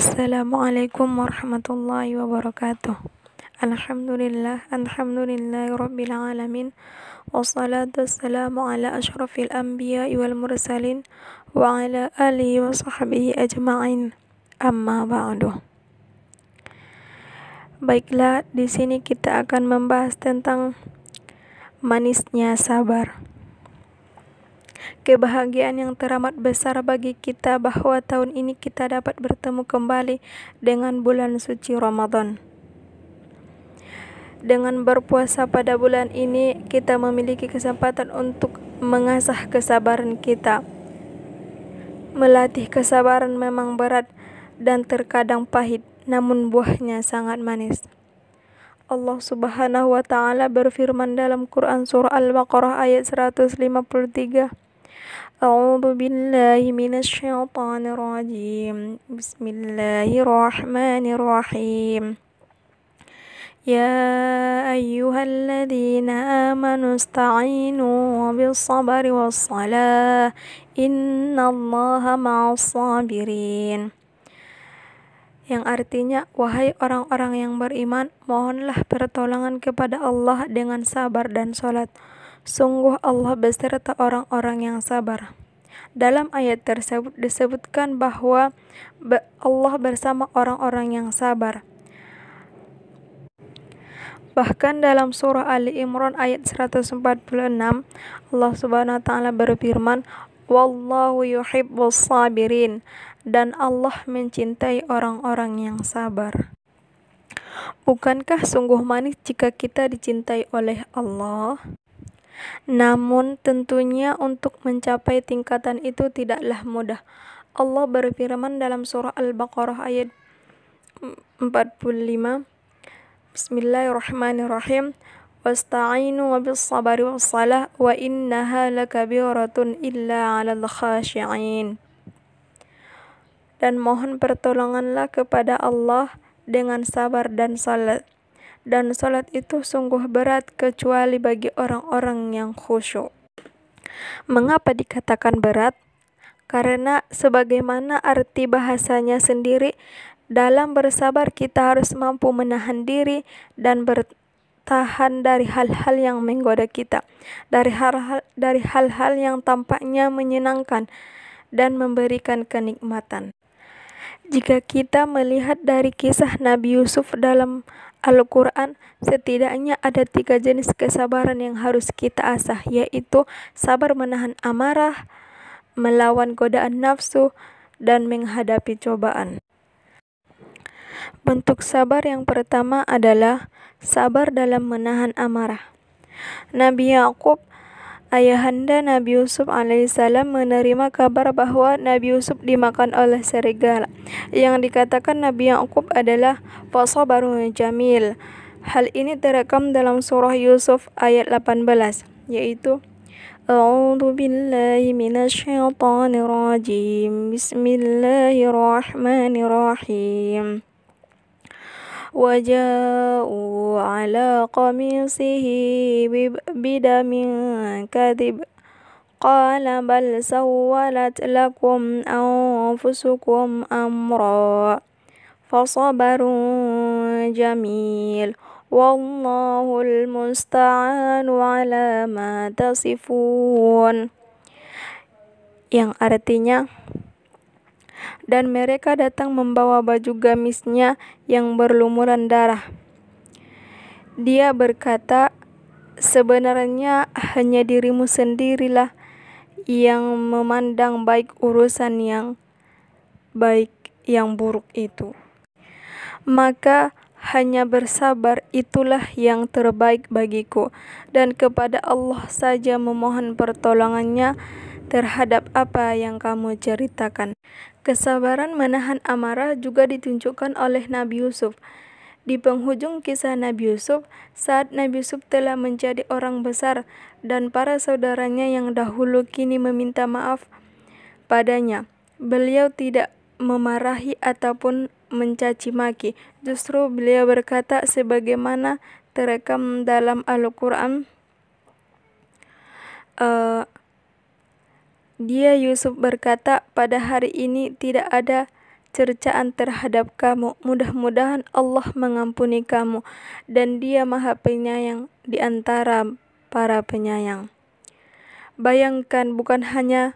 Assalamualaikum warahmatullahi wabarakatuh. Alhamdulillahi rabbil alamin. Wassalatu wassalamu ala asyrafil anbiya'i wal mursalin wa ala alihi wa sahbihi ajma'in. Amma ba'du. Baiklah, di sini kita akan membahas tentang manisnya sabar. Kebahagiaan yang teramat besar bagi kita bahwa tahun ini kita dapat bertemu kembali dengan bulan suci Ramadan. Dengan berpuasa pada bulan ini, kita memiliki kesempatan untuk mengasah kesabaran kita. Melatih kesabaran memang berat dan terkadang pahit, namun buahnya sangat manis. Allah Subhanahu wa taala berfirman dalam Quran surah Al-Baqarah ayat 153. A'udzu billahi minasyaitonir rajim. Bismillahirrahmanirrahim. Ya ayyuhalladzina amanu ista'inu bis-sabri was-salah. Innallaha ma'as sabirin. Yang artinya, wahai orang-orang yang beriman, mohonlah pertolongan kepada Allah dengan sabar dan salat. Sungguh Allah beserta orang-orang yang sabar. Dalam ayat tersebut disebutkan bahwa Allah bersama orang-orang yang sabar. Bahkan dalam surah Ali Imran ayat 146, Allah Subhanahu wa taala berfirman, "Wallahu yuhibbus sabirin." Dan Allah mencintai orang-orang yang sabar. Bukankah sungguh manis jika kita dicintai oleh Allah? Namun tentunya untuk mencapai tingkatan itu tidaklah mudah. Allah berfirman dalam surah Al-Baqarah ayat 45. Bismillahirrahmanirrahim. Wasta'inu bis-sabri was-salah wa innaha lakabiratun illa 'alal khashi'in. Dan mohon pertolonganlah kepada Allah dengan sabar dan salat. Dan salat itu sungguh berat kecuali bagi orang-orang yang khusyuk. Mengapa dikatakan berat? Karena sebagaimana arti bahasanya sendiri, dalam bersabar kita harus mampu menahan diri dan bertahan dari hal-hal yang menggoda kita, dari hal-hal yang tampaknya menyenangkan dan memberikan kenikmatan. Jika kita melihat dari kisah Nabi Yusuf dalam Al-Quran, setidaknya ada 3 jenis kesabaran yang harus kita asah, yaitu sabar menahan amarah, melawan godaan nafsu, dan menghadapi cobaan. Bentuk sabar yang pertama adalah sabar dalam menahan amarah. Nabi Yakub, ayahanda Nabi Yusuf alaihissalam, menerima kabar bahwa Nabi Yusuf dimakan oleh serigala. Yang dikatakan Nabi Yakub adalah fasabarun jamil. Hal ini terekam dalam surah Yusuf ayat 18, yaitu A'udzu billahi minasyaitonir rajim. Bismillahirrahmanirrahim. وجاءوا على قميصه بدم كذب قال بل سولت لكم أنفسكم أمرا فصبر جميل والله المستعان على ما تصفون. Yang artinya, dan mereka datang membawa baju gamisnya yang berlumuran darah. Dia berkata, sebenarnya hanya dirimu sendirilah yang memandang baik urusan yang baik yang buruk itu. Maka hanya bersabar itulah yang terbaik bagiku, dan kepada Allah saja memohon pertolongannya terhadap apa yang kamu ceritakan. Kesabaran menahan amarah juga ditunjukkan oleh Nabi Yusuf. Di penghujung kisah Nabi Yusuf, saat Nabi Yusuf telah menjadi orang besar dan para saudaranya yang dahulu kini meminta maaf padanya, beliau tidak memarahi ataupun mencaci maki. Justru beliau berkata sebagaimana terekam dalam Al-Quran, Dia Yusuf berkata, pada hari ini tidak ada cercaan terhadap kamu. Mudah-mudahan Allah mengampuni kamu, dan Dia Maha Penyayang di antara para penyayang. Bayangkan, bukan hanya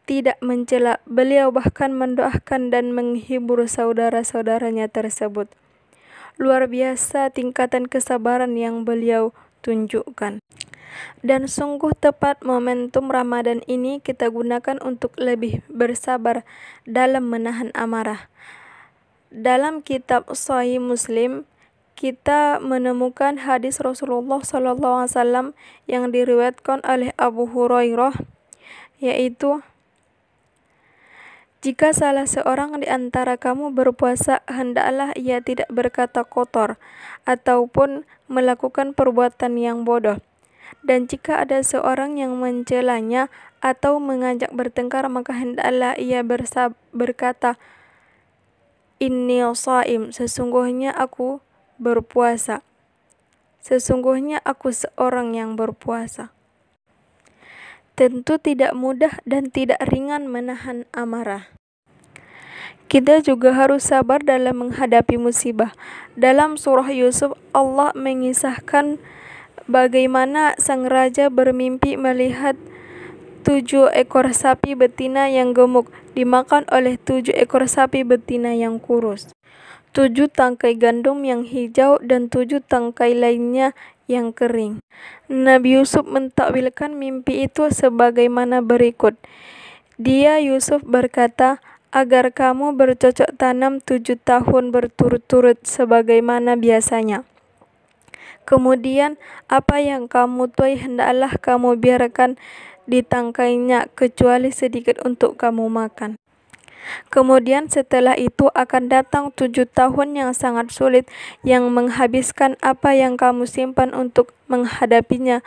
tidak mencela, beliau bahkan mendoakan dan menghibur saudara-saudaranya tersebut. Luar biasa tingkatan kesabaran yang beliau tunjukkan. Dan sungguh tepat momentum Ramadan ini kita gunakan untuk lebih bersabar dalam menahan amarah. Dalam kitab Sahih Muslim, kita menemukan hadis Rasulullah SAW yang diriwayatkan oleh Abu Hurairah, yaitu, jika salah seorang di antara kamu berpuasa, hendaklah ia tidak berkata kotor ataupun melakukan perbuatan yang bodoh. Dan jika ada seorang yang mencelanya atau mengajak bertengkar, maka hendaklah ia berkata, Inni shaim, sesungguhnya aku berpuasa. Sesungguhnya aku seorang yang berpuasa. Tentu tidak mudah dan tidak ringan menahan amarah. Kita juga harus sabar dalam menghadapi musibah. Dalam surah Yusuf, Allah mengisahkan bagaimana sang raja bermimpi melihat 7 ekor sapi betina yang gemuk dimakan oleh 7 ekor sapi betina yang kurus. 7 tangkai gandum yang hijau dan 7 tangkai lainnya yang kering. Nabi Yusuf mentakwilkan mimpi itu sebagaimana berikut. Dia, Yusuf, berkata, agar kamu bercocok tanam 7 tahun berturut-turut sebagaimana biasanya. Kemudian apa yang kamu tuai hendaklah kamu biarkan di tangkainya kecuali sedikit untuk kamu makan. Kemudian setelah itu akan datang 7 tahun yang sangat sulit yang menghabiskan apa yang kamu simpan untuk menghadapinya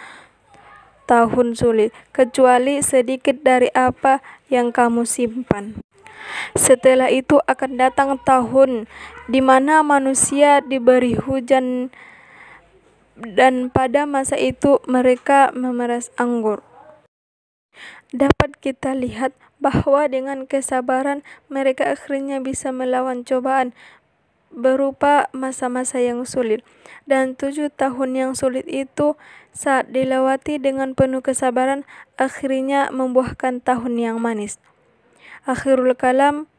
tahun sulit, kecuali sedikit dari apa yang kamu simpan. Setelah itu akan datang tahun di mana manusia diberi hujan, dan pada masa itu mereka memeras anggur. Dapat kita lihat bahwa dengan kesabaran mereka akhirnya bisa melawan cobaan berupa masa-masa yang sulit. Dan 7 tahun yang sulit itu saat dilewati dengan penuh kesabaran akhirnya membuahkan tahun yang manis. Akhirul kalam,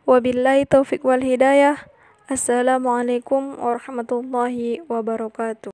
wabillahi taufiq wal hidayah. Assalamualaikum warahmatullahi wabarakatuh.